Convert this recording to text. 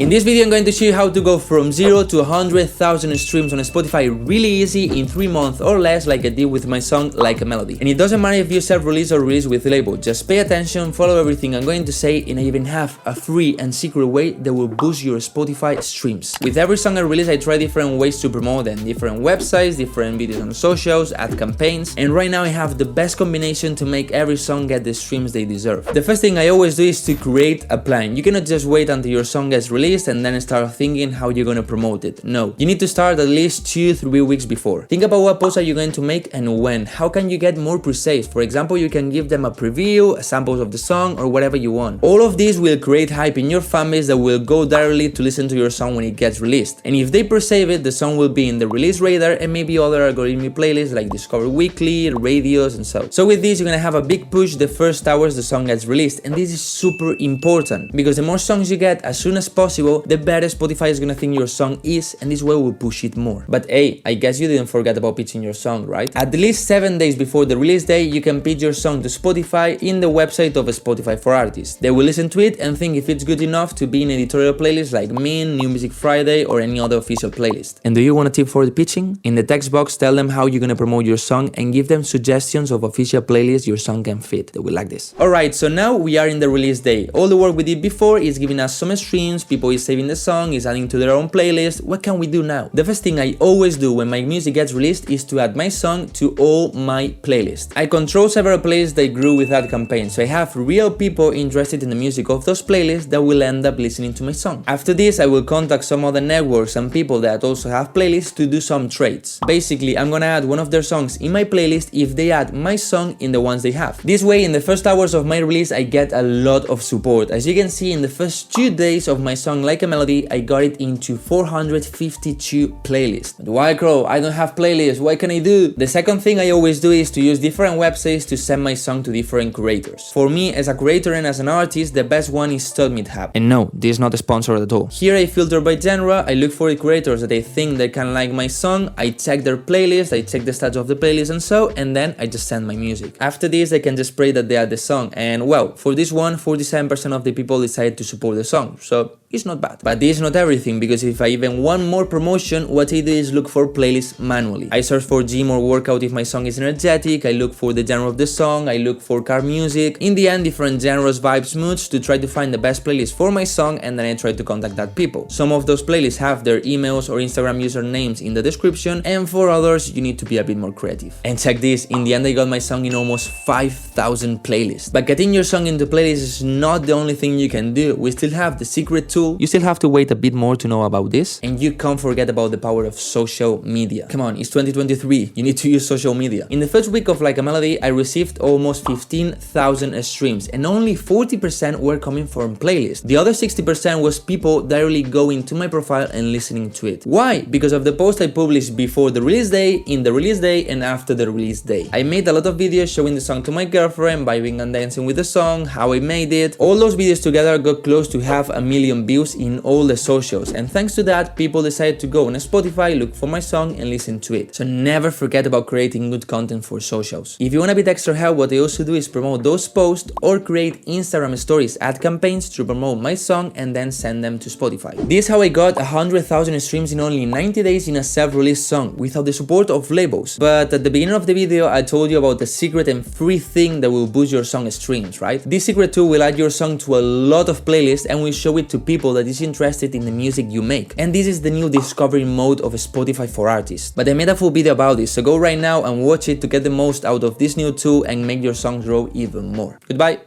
In this video I'm going to show you how to go from 0 to 100,000 streams on Spotify really easy in 3 months or less, like I did with my song Like a Melody. And it doesn't matter if you self-release or release with a label, just pay attention, follow everything I'm going to say, and I even have a free and secret way that will boost your Spotify streams. With every song I release I try different ways to promote them, different websites, different videos on socials, ad campaigns, and right now I have the best combination to make every song get the streams they deserve. The first thing I always do is to create a plan. You cannot just wait until your song gets released and then start thinking how you're gonna promote it. No, you need to start at least 2-3 weeks before. Think about what posts are you going to make and when. How can you get more pre-saves? For example, you can give them a preview, samples of the song, or whatever you want. All of these will create hype in your fanbase that will go directly to listen to your song when it gets released. And if they pre-save it, the song will be in the release radar and maybe other algorithmic playlists like Discover Weekly, radios, and so. So with this, you're gonna have a big push the first hours the song gets released, and this is super important because the more songs you get as soon as possible, the better Spotify is gonna think your song is, and this way will push it more. But hey, I guess you didn't forget about pitching your song, right? At least 7 days before the release day, you can pitch your song to Spotify in the website of Spotify for Artists. They will listen to it and think if it's good enough to be in editorial playlists like Min, New Music Friday, or any other official playlist. And do you want a tip for the pitching? In the text box, tell them how you're gonna promote your song and give them suggestions of official playlists your song can fit. They will like this. Alright, so now we are in the release day. All the work we did before is giving us some streams, people is saving the song, is adding to their own playlist. What can we do now? The first thing I always do when my music gets released is to add my song to all my playlists. I control several playlists that grew with that campaign, so I have real people interested in the music of those playlists that will end up listening to my song. After this, I will contact some other networks and people that also have playlists to do some trades. Basically, I'm gonna add one of their songs in my playlist if they add my song in the ones they have. This way, in the first hours of my release, I get a lot of support. As you can see, in the first 2 days of my song Like a Melody, I got it into 452 playlists. But Wildcrow, I don't have playlists, what can I do? The second thing I always do is to use different websites to send my song to different curators. For me, as a curator and as an artist, the best one is StudMeetHub. And no, this is not a sponsor at all. Here I filter by genre, I look for the curators that I think they can like my song, I check their playlist, I check the stats of the playlist and so, and then I just send my music. After this, I can just pray that they add the song, and well, for this one, 47% of the people decided to support the song, so it's not bad. But this is not everything, because if I even want more promotion, what I do is look for playlists manually. I search for gym or workout if my song is energetic, I look for the genre of the song, I look for car music, in the end different genres, vibes, moods, to try to find the best playlist for my song, and then I try to contact that people. Some of those playlists have their emails or Instagram usernames in the description, and for others you need to be a bit more creative. And check this, in the end I got my song in almost 5,000 playlists. But getting your song into playlists is not the only thing you can do. We still have the secret tool. You still have to wait a bit more to know about this, and you can't forget about the power of social media. Come on, it's 2023, you need to use social media. In the first week of Like a Melody, I received almost 15,000 streams, and only 40% were coming from playlists. The other 60% was people directly going to my profile and listening to it. Why? Because of the post I published before the release day, in the release day, and after the release day. I made a lot of videos showing the song to my girlfriend, vibing and dancing with the song, how I made it. All those videos together got close to 500,000 views in all the socials, and thanks to that, people decided to go on Spotify, look for my song, and listen to it. So never forget about creating good content for socials. If you want a bit extra help, what I also do is promote those posts or create Instagram stories, ad campaigns to promote my song and then send them to Spotify. This is how I got 100,000 streams in only 90 days in a self-release song, without the support of labels. But at the beginning of the video, I told you about the secret and free thing that will boost your song streams, right? This secret tool will add your song to a lot of playlists and will show it to people that is interested in the music you make. And this is the new discovery mode of Spotify for Artists. But I made a full video about this, so go right now and watch it to get the most out of this new tool and make your song grow even more. Goodbye!